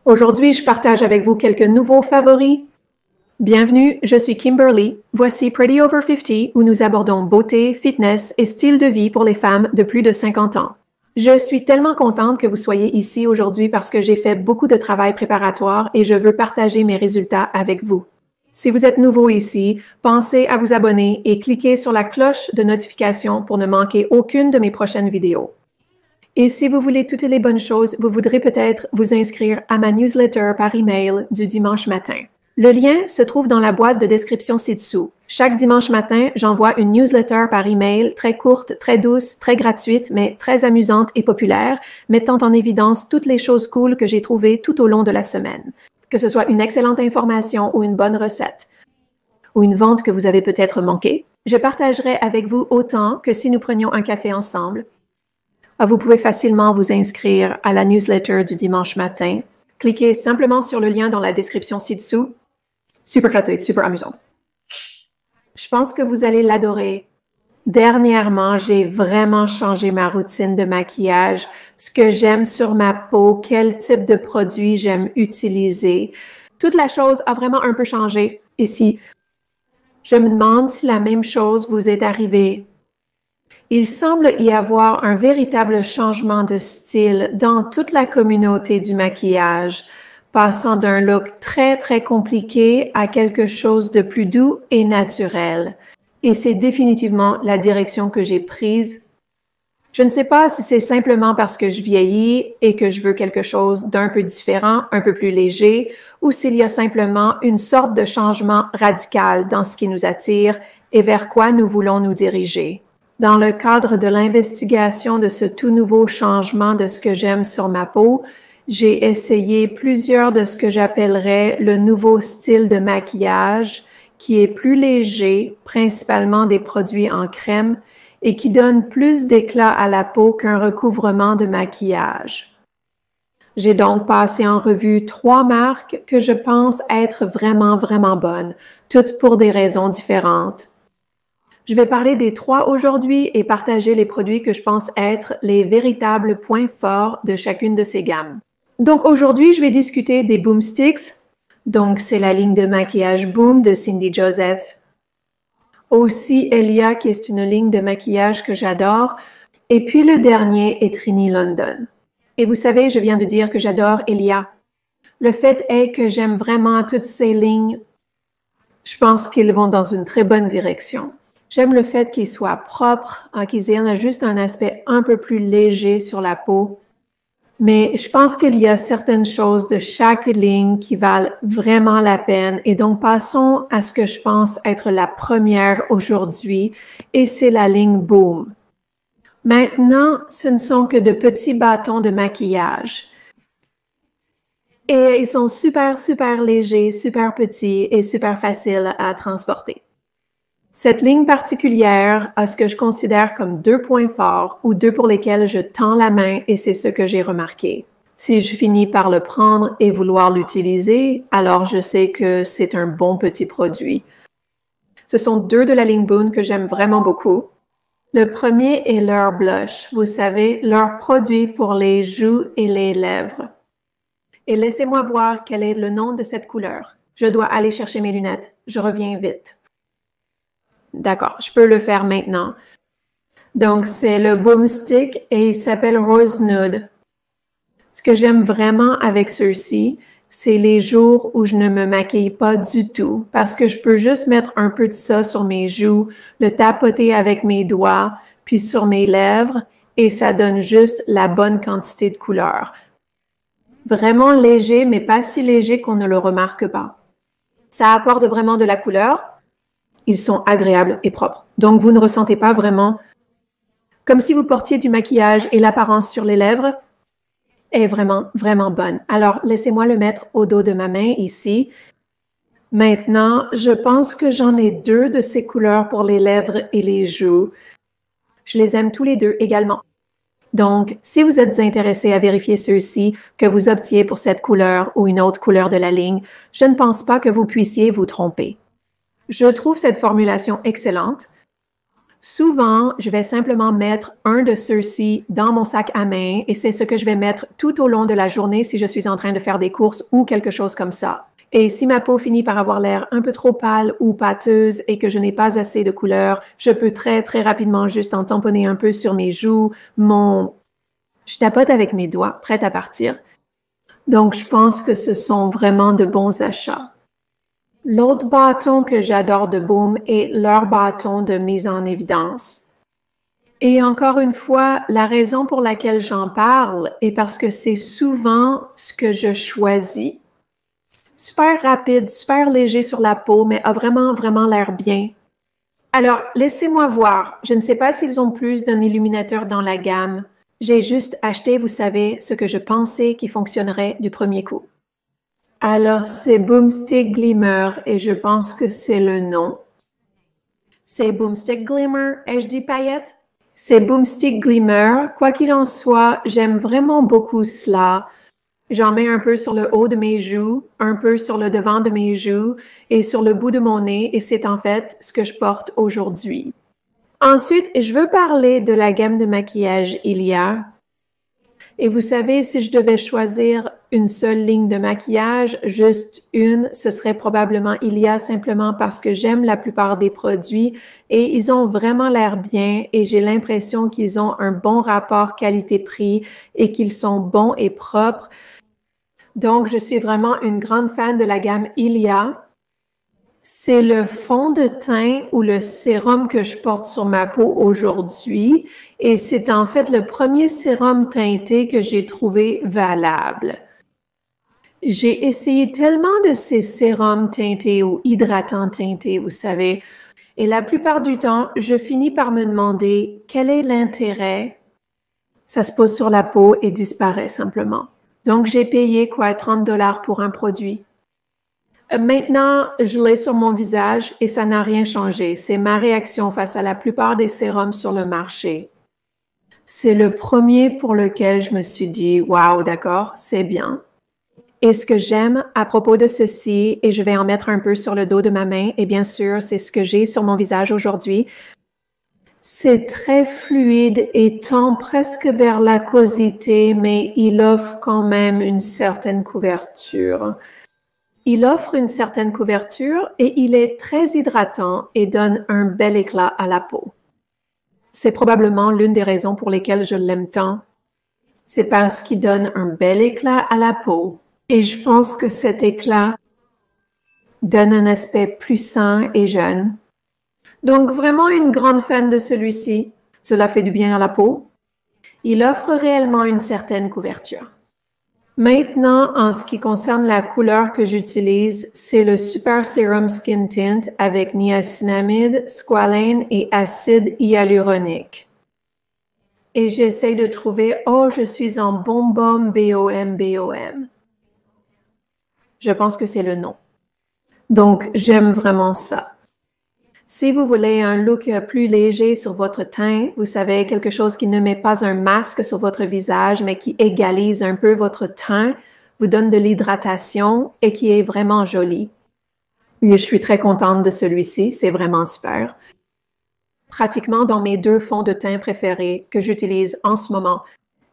Aujourd'hui, je partage avec vous quelques nouveaux favoris. Bienvenue, je suis Kimberly. Voici Pretty Over 50 où nous abordons beauté, fitness et style de vie pour les femmes de plus de 50 ans. Je suis tellement contente que vous soyez ici aujourd'hui parce que j'ai fait beaucoup de travail préparatoire et je veux partager mes résultats avec vous. Si vous êtes nouveau ici, pensez à vous abonner et cliquez sur la cloche de notification pour ne manquer aucune de mes prochaines vidéos. Et si vous voulez toutes les bonnes choses, vous voudrez peut-être vous inscrire à ma newsletter par email du dimanche matin. Le lien se trouve dans la boîte de description ci-dessous. Chaque dimanche matin, j'envoie une newsletter par email très courte, très douce, très gratuite, mais très amusante et populaire, mettant en évidence toutes les choses cool que j'ai trouvées tout au long de la semaine. Que ce soit une excellente information ou une bonne recette, ou une vente que vous avez peut-être manquée, je partagerai avec vous autant que si nous prenions un café ensemble. Vous pouvez facilement vous inscrire à la newsletter du dimanche matin. Cliquez simplement sur le lien dans la description ci-dessous. Super gratuite, super amusante. Je pense que vous allez l'adorer. Dernièrement, j'ai vraiment changé ma routine de maquillage, ce que j'aime sur ma peau, quel type de produit j'aime utiliser. Toute la chose a vraiment un peu changé ici. Je me demande si la même chose vous est arrivée. Il semble y avoir un véritable changement de style dans toute la communauté du maquillage, passant d'un look très compliqué à quelque chose de plus doux et naturel. Et c'est définitivement la direction que j'ai prise. Je ne sais pas si c'est simplement parce que je vieillis et que je veux quelque chose d'un peu différent, un peu plus léger, ou s'il y a simplement une sorte de changement radical dans ce qui nous attire et vers quoi nous voulons nous diriger. Dans le cadre de l'investigation de ce tout nouveau changement de ce que j'aime sur ma peau, j'ai essayé plusieurs de ce que j'appellerais le nouveau style de maquillage qui est plus léger, principalement des produits en crème, et qui donne plus d'éclat à la peau qu'un recouvrement de maquillage. J'ai donc passé en revue 3 marques que je pense être vraiment bonnes, toutes pour des raisons différentes. Je vais parler des 3 aujourd'hui et partager les produits que je pense être les véritables points forts de chacune de ces gammes. Donc aujourd'hui, je vais discuter des Boom Sticks. Donc c'est la ligne de maquillage Boom de Cindy Joseph. Aussi Elia qui est une ligne de maquillage que j'adore. Et puis le dernier est Trini London. Et vous savez, je viens de dire que j'adore Elia. Le fait est que j'aime vraiment toutes ces lignes. Je pense qu'ils vont dans une très bonne direction. J'aime le fait qu'ils soient propres, qu'ils aient juste un aspect un peu plus léger sur la peau. Mais je pense qu'il y a certaines choses de chaque ligne qui valent vraiment la peine. Et donc, passons à ce que je pense être la première aujourd'hui, et c'est la ligne Boom. Maintenant, ce ne sont que de petits bâtons de maquillage. Et ils sont super légers, super petits et super faciles à transporter. Cette ligne particulière a ce que je considère comme 2 points forts ou 2 pour lesquels je tends la main et c'est ce que j'ai remarqué. Si je finis par le prendre et vouloir l'utiliser, alors je sais que c'est un bon petit produit. Ce sont 2 de la ligne Boom que j'aime vraiment beaucoup. Le premier est leur blush, vous savez, leur produit pour les joues et les lèvres. Et laissez-moi voir quel est le nom de cette couleur. Je dois aller chercher mes lunettes. Je reviens vite. D'accord, je peux le faire maintenant. Donc, c'est le Boom Stick et il s'appelle Rose Nude. Ce que j'aime vraiment avec ceux-ci, c'est les jours où je ne me maquille pas du tout parce que je peux juste mettre un peu de ça sur mes joues, le tapoter avec mes doigts, puis sur mes lèvres et ça donne juste la bonne quantité de couleur. Vraiment léger, mais pas si léger qu'on ne le remarque pas. Ça apporte vraiment de la couleur. Ils sont agréables et propres. Donc, vous ne ressentez pas vraiment comme si vous portiez du maquillage et l'apparence sur les lèvres est vraiment bonne. Alors, laissez-moi le mettre au dos de ma main ici. Maintenant, je pense que j'en ai 2 de ces couleurs pour les lèvres et les joues. Je les aime tous les 2 également. Donc, si vous êtes intéressé à vérifier ceux-ci que vous optiez pour cette couleur ou une autre couleur de la ligne, je ne pense pas que vous puissiez vous tromper. Je trouve cette formulation excellente. Souvent, je vais simplement mettre un de ceux-ci dans mon sac à main et c'est ce que je vais mettre tout au long de la journée si je suis en train de faire des courses ou quelque chose comme ça. Et si ma peau finit par avoir l'air un peu trop pâle ou pâteuse et que je n'ai pas assez de couleur, je peux très rapidement juste en tamponner un peu sur mes joues, Je tapote avec mes doigts, prête à partir. Donc, je pense que ce sont vraiment de bons achats. L'autre bâton que j'adore de Boom est leur bâton de mise en évidence. Et encore une fois, la raison pour laquelle j'en parle est parce que c'est souvent ce que je choisis. Super rapide, super léger sur la peau, mais a vraiment l'air bien. Alors, laissez-moi voir. Je ne sais pas s'ils ont plus d'un illuminateur dans la gamme. J'ai juste acheté, vous savez, ce que je pensais qui fonctionnerait du premier coup. Alors, c'est Boomstick Glimmer et je pense que c'est le nom. C'est Boomstick Glimmer, ai-je dit paillette? C'est Boomstick Glimmer. Quoi qu'il en soit, j'aime vraiment beaucoup cela. J'en mets un peu sur le haut de mes joues, un peu sur le devant de mes joues et sur le bout de mon nez et c'est en fait ce que je porte aujourd'hui. Ensuite, je veux parler de la gamme de maquillage Ilia. Et vous savez, si je devais choisir une seule ligne de maquillage, juste une, ce serait probablement Ilia simplement parce que j'aime la plupart des produits et ils ont vraiment l'air bien et j'ai l'impression qu'ils ont un bon rapport qualité-prix et qu'ils sont bons et propres. Donc, je suis vraiment une grande fan de la gamme Ilia. C'est le fond de teint ou le sérum que je porte sur ma peau aujourd'hui et c'est en fait le premier sérum teinté que j'ai trouvé valable. J'ai essayé tellement de ces sérums teintés ou hydratants teintés, vous savez, et la plupart du temps, je finis par me demander quel est l'intérêt. Ça se pose sur la peau et disparaît simplement. Donc, j'ai payé 30 $ pour un produit. Maintenant, je l'ai sur mon visage et ça n'a rien changé. C'est ma réaction face à la plupart des sérums sur le marché. C'est le premier pour lequel je me suis dit, wow, d'accord, c'est bien. Et ce que j'aime à propos de ceci, et je vais en mettre un peu sur le dos de ma main, et bien sûr, c'est ce que j'ai sur mon visage aujourd'hui, c'est très fluide et tend presque vers l'aquosité, mais il offre quand même une certaine couverture. Il offre une certaine couverture et il est très hydratant et donne un bel éclat à la peau. C'est probablement l'une des raisons pour lesquelles je l'aime tant. C'est parce qu'il donne un bel éclat à la peau. Et je pense que cet éclat donne un aspect plus sain et jeune. Donc vraiment une grande fan de celui-ci. Cela fait du bien à la peau. Il offre réellement une certaine couverture. Maintenant, en ce qui concerne la couleur que j'utilise, c'est le Super Serum Skin Tint avec niacinamide, squalane et acide hyaluronique. Et j'essaie de trouver, oh, je suis en BOM BOM. Je pense que c'est le nom. Donc, j'aime vraiment ça. Si vous voulez un look plus léger sur votre teint, vous savez, quelque chose qui ne met pas un masque sur votre visage, mais qui égalise un peu votre teint, vous donne de l'hydratation et qui est vraiment joli. Et je suis très contente de celui-ci, c'est vraiment super. Pratiquement dans mes 2 fonds de teint préférés que j'utilise en ce moment.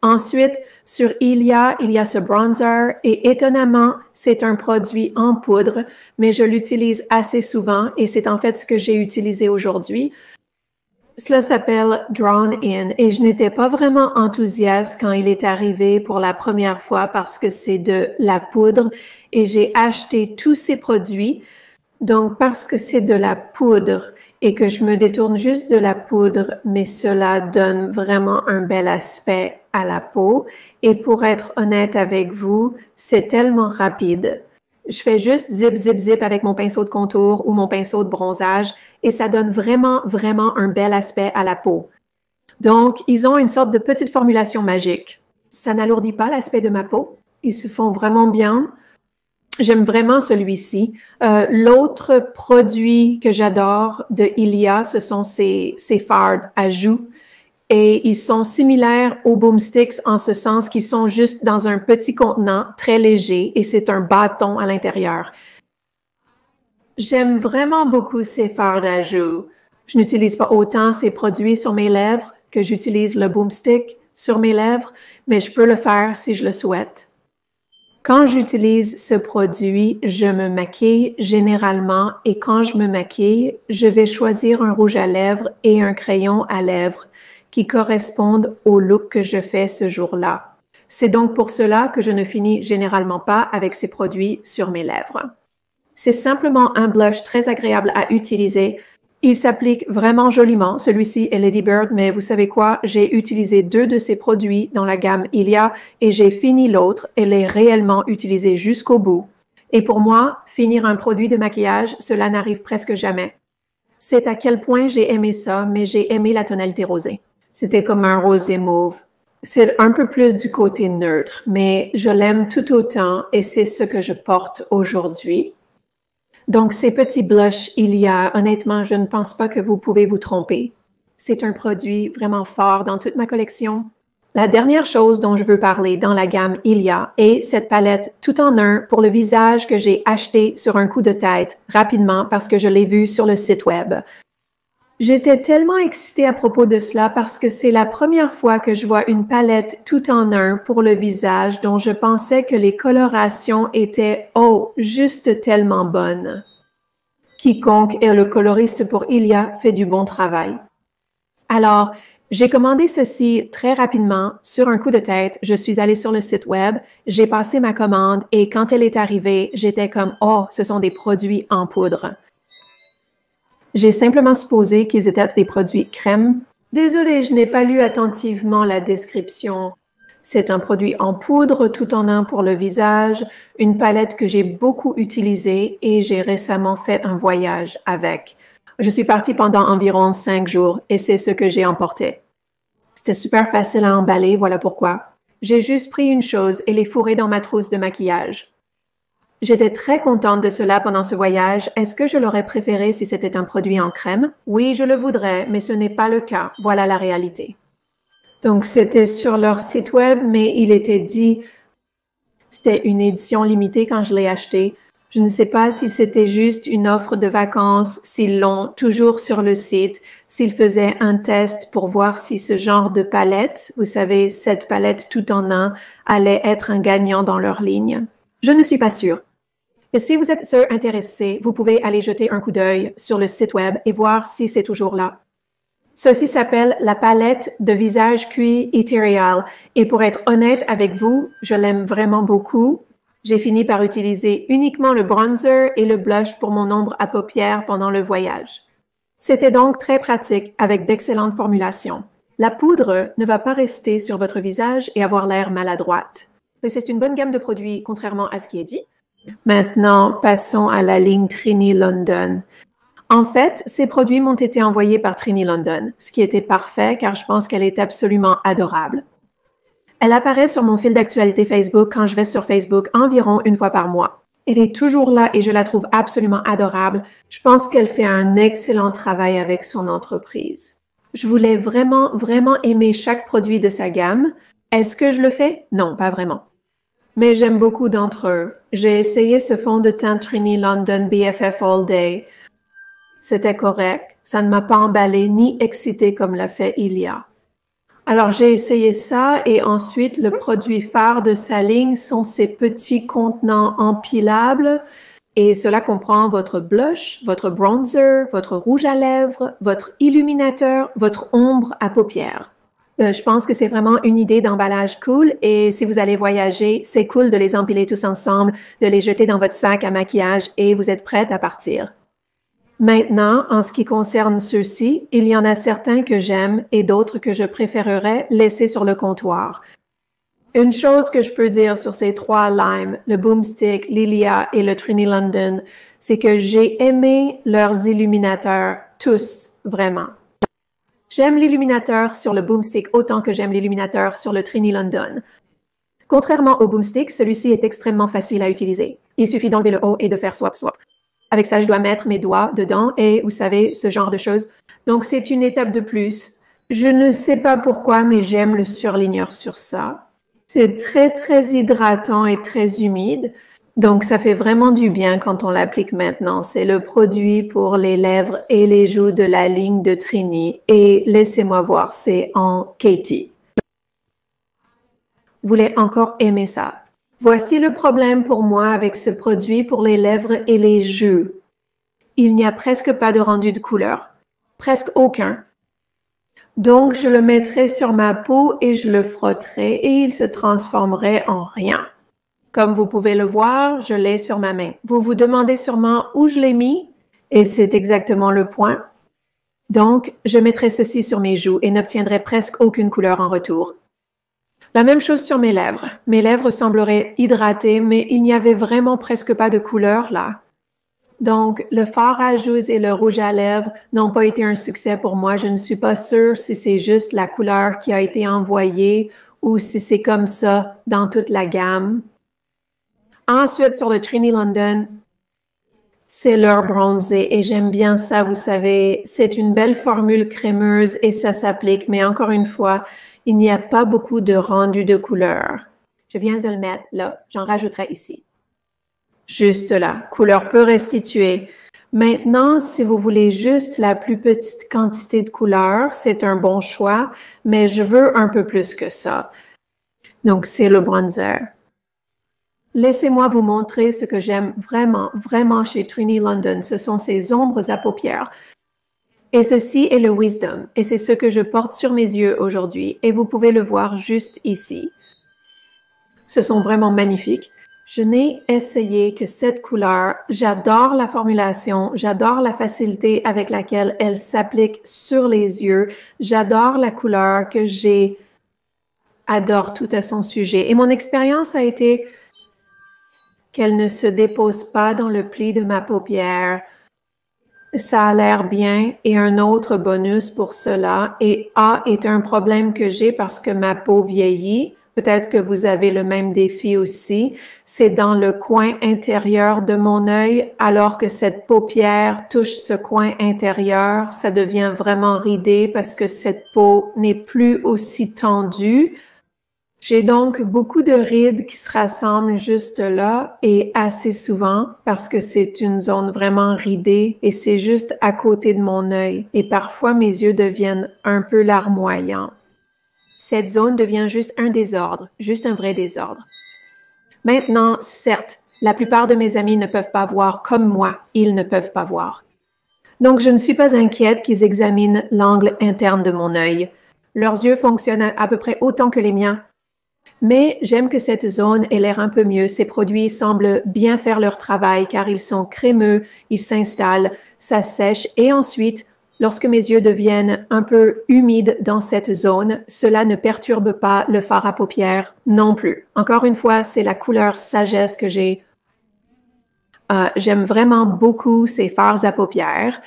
Ensuite, sur Ilia, il y a ce bronzer et étonnamment, c'est un produit en poudre, mais je l'utilise assez souvent et c'est en fait ce que j'ai utilisé aujourd'hui. Cela s'appelle Drawn In et je n'étais pas vraiment enthousiaste quand il est arrivé pour la première fois parce que c'est de la poudre et j'ai acheté tous ces produits. Donc, parce que c'est de la poudre et que je me détourne juste de la poudre, mais cela donne vraiment un bel aspect à la peau. Et pour être honnête avec vous, c'est tellement rapide. Je fais juste zip avec mon pinceau de contour ou mon pinceau de bronzage et ça donne vraiment un bel aspect à la peau. Donc, ils ont une sorte de petite formulation magique. Ça n'alourdit pas l'aspect de ma peau. Ils se font vraiment bien. J'aime vraiment celui-ci. L'autre produit que j'adore de Ilia, ce sont ces fards à joues. Et ils sont similaires aux Boomsticks en ce sens qu'ils sont juste dans un petit contenant très léger et c'est un bâton à l'intérieur. J'aime vraiment beaucoup ces fards à joues. Je n'utilise pas autant ces produits sur mes lèvres que j'utilise le Boomstick sur mes lèvres, mais je peux le faire si je le souhaite. Quand j'utilise ce produit, je me maquille généralement et quand je me maquille, je vais choisir un rouge à lèvres et un crayon à lèvres qui correspondent au look que je fais ce jour-là. C'est donc pour cela que je ne finis généralement pas avec ces produits sur mes lèvres. C'est simplement un blush très agréable à utiliser. Il s'applique vraiment joliment. Celui-ci est Lady Bird, mais vous savez quoi? J'ai utilisé 2 de ces produits dans la gamme Ilia et j'ai fini l'autre et l'ai réellement utilisé jusqu'au bout. Et pour moi, finir un produit de maquillage, cela n'arrive presque jamais. C'est à quel point j'ai aimé ça, mais j'ai aimé la tonalité rosée. C'était comme un rosé mauve. C'est un peu plus du côté neutre, mais je l'aime tout autant et c'est ce que je porte aujourd'hui. Donc, ces petits blushs Ilia, honnêtement, je ne pense pas que vous pouvez vous tromper. C'est un produit vraiment fort dans toute ma collection. La dernière chose dont je veux parler dans la gamme Ilia est cette palette tout en un pour le visage que j'ai acheté sur un coup de tête rapidement parce que je l'ai vu sur le site web. J'étais tellement excitée à propos de cela parce que c'est la première fois que je vois une palette tout en un pour le visage dont je pensais que les colorations étaient, juste tellement bonnes. Quiconque est le coloriste pour Ilia fait du bon travail. Alors, j'ai commandé ceci très rapidement sur un coup de tête. Je suis allée sur le site web, j'ai passé ma commande et quand elle est arrivée, j'étais comme, ce sont des produits en poudre. J'ai simplement supposé qu'ils étaient des produits crème. Désolée, je n'ai pas lu attentivement la description. C'est un produit en poudre tout en un pour le visage, une palette que j'ai beaucoup utilisée et j'ai récemment fait un voyage avec. Je suis partie pendant environ 5 jours et c'est ce que j'ai emporté. C'était super facile à emballer, voilà pourquoi. J'ai juste pris une chose et l'ai fourrée dans ma trousse de maquillage. J'étais très contente de cela pendant ce voyage. Est-ce que je l'aurais préféré si c'était un produit en crème? Oui, je le voudrais, mais ce n'est pas le cas. Voilà la réalité. Donc, c'était sur leur site web, mais il était dit, c'était une édition limitée quand je l'ai acheté. Je ne sais pas si c'était juste une offre de vacances, s'ils l'ont toujours sur le site, s'ils faisaient un test pour voir si ce genre de palette, vous savez, cette palette tout en un, allait être un gagnant dans leur ligne. Je ne suis pas sûre. Et si vous êtes intéressé, vous pouvez aller jeter un coup d'œil sur le site web et voir si c'est toujours là. Ceci s'appelle la palette de visage cuit Ethereal et pour être honnête avec vous, je l'aime vraiment beaucoup. J'ai fini par utiliser uniquement le bronzer et le blush pour mon ombre à paupières pendant le voyage. C'était donc très pratique avec d'excellentes formulations. La poudre ne va pas rester sur votre visage et avoir l'air maladroite. C'est une bonne gamme de produits, contrairement à ce qui est dit. Maintenant, passons à la ligne Trini London. En fait, ces produits m'ont été envoyés par Trini London, ce qui était parfait car je pense qu'elle est absolument adorable. Elle apparaît sur mon fil d'actualité Facebook quand je vais sur Facebook environ une fois par mois. Elle est toujours là et je la trouve absolument adorable. Je pense qu'elle fait un excellent travail avec son entreprise. Je voulais vraiment aimer chaque produit de sa gamme. Est-ce que je le fais? Non, pas vraiment. Mais j'aime beaucoup d'entre eux. J'ai essayé ce fond de teint Trini London BFF All Day. C'était correct. Ça ne m'a pas emballé ni excité comme l'a fait Ilia. Alors j'ai essayé ça et ensuite le produit phare de sa ligne sont ces petits contenants empilables et cela comprend votre blush, votre bronzer, votre rouge à lèvres, votre illuminateur, votre ombre à paupières. Je pense que c'est vraiment une idée d'emballage cool et si vous allez voyager, c'est cool de les empiler tous ensemble, de les jeter dans votre sac à maquillage et vous êtes prête à partir. Maintenant, en ce qui concerne ceux-ci, il y en a certains que j'aime et d'autres que je préférerais laisser sur le comptoir. Une chose que je peux dire sur ces 3 limes, le Boomstick, l'Ilia et le Trini London, c'est que j'ai aimé leurs illuminateurs, tous, vraiment. J'aime l'illuminateur sur le Boomstick autant que j'aime l'illuminateur sur le Trini London. Contrairement au Boomstick, celui-ci est extrêmement facile à utiliser. Il suffit d'enlever le haut et de faire swap. Avec ça, je dois mettre mes doigts dedans et vous savez, ce genre de choses. Donc, c'est une étape de plus. Je ne sais pas pourquoi, mais j'aime le surligneur sur ça. C'est très hydratant et très humide. Donc, ça fait vraiment du bien quand on l'applique maintenant. C'est le produit pour les lèvres et les joues de la ligne de Trini. Et laissez-moi voir, c'est en Katie. Vous voulez encore aimer ça. Voici le problème pour moi avec ce produit pour les lèvres et les joues. Il n'y a presque pas de rendu de couleur. Presque aucun. Donc, je le mettrai sur ma peau et je le frotterai et il se transformerait en rien. Comme vous pouvez le voir, je l'ai sur ma main. Vous vous demandez sûrement où je l'ai mis et c'est exactement le point. Donc, je mettrai ceci sur mes joues et n'obtiendrai presque aucune couleur en retour. La même chose sur mes lèvres. Mes lèvres sembleraient hydratées, mais il n'y avait vraiment presque pas de couleur là. Donc, le fard à joues et le rouge à lèvres n'ont pas été un succès pour moi. Je ne suis pas sûre si c'est juste la couleur qui a été envoyée ou si c'est comme ça dans toute la gamme. Ensuite, sur le Trini London, c'est leur bronzé et j'aime bien ça, vous savez. C'est une belle formule crémeuse et ça s'applique, mais encore une fois, il n'y a pas beaucoup de rendu de couleur. Je viens de le mettre là, j'en rajouterai ici. Juste là, couleur peu restituée. Maintenant, si vous voulez juste la plus petite quantité de couleur, c'est un bon choix, mais je veux un peu plus que ça. Donc, c'est le bronzer. Laissez-moi vous montrer ce que j'aime vraiment chez Trini London. Ce sont ces ombres à paupières. Et ceci est le Wisdom, et c'est ce que je porte sur mes yeux aujourd'hui, et vous pouvez le voir juste ici. Ce sont vraiment magnifiques. Je n'ai essayé que cette couleur. J'adore la formulation, j'adore la facilité avec laquelle elle s'applique sur les yeux. J'adore la couleur que j'adore tout à son sujet. Et mon expérience a été qu'elle ne se dépose pas dans le pli de ma paupière. Ça a l'air bien et un autre bonus pour cela. Et est un problème que j'ai parce que ma peau vieillit. Peut-être que vous avez le même défi aussi. C'est dans le coin intérieur de mon œil, alors que cette paupière touche ce coin intérieur, ça devient vraiment ridé parce que cette peau n'est plus aussi tendue. J'ai donc beaucoup de rides qui se rassemblent juste là et assez souvent parce que c'est une zone vraiment ridée et c'est juste à côté de mon œil et parfois mes yeux deviennent un peu larmoyants. Cette zone devient juste un désordre, juste un vrai désordre. Maintenant, certes, la plupart de mes amis ne peuvent pas voir comme moi, ils ne peuvent pas voir. Donc, je ne suis pas inquiète qu'ils examinent l'angle interne de mon œil. Leurs yeux fonctionnent à peu près autant que les miens. Mais j'aime que cette zone ait l'air un peu mieux. Ces produits semblent bien faire leur travail car ils sont crémeux, ils s'installent, ça sèche et ensuite, lorsque mes yeux deviennent un peu humides dans cette zone, cela ne perturbe pas le fard à paupières non plus. Encore une fois, c'est la couleur sagesse que j'ai. J'aime vraiment beaucoup ces fards à paupières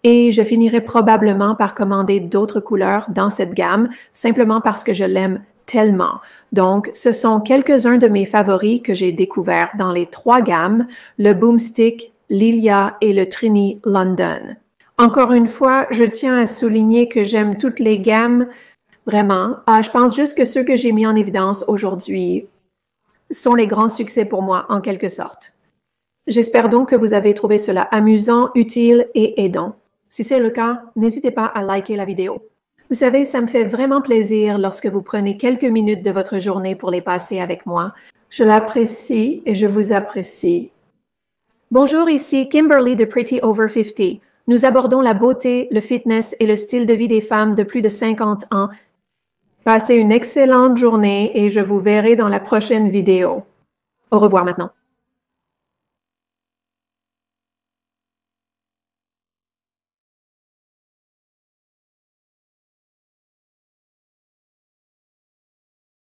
et je finirai probablement par commander d'autres couleurs dans cette gamme simplement parce que je l'aime tellement. Donc, ce sont quelques-uns de mes favoris que j'ai découverts dans les 3 gammes, le Boomstick, Lilia et le Trini London. Encore une fois, je tiens à souligner que j'aime toutes les gammes, vraiment. Je pense juste que ceux que j'ai mis en évidence aujourd'hui sont les grands succès pour moi, en quelque sorte. J'espère donc que vous avez trouvé cela amusant, utile et aidant. Si c'est le cas, n'hésitez pas à liker la vidéo. Vous savez, ça me fait vraiment plaisir lorsque vous prenez quelques minutes de votre journée pour les passer avec moi. Je l'apprécie et je vous apprécie. Bonjour, ici Kimberly de Pretty Over 50. Nous abordons la beauté, le fitness et le style de vie des femmes de plus de 50 ans. Passez une excellente journée et je vous verrai dans la prochaine vidéo. Au revoir maintenant.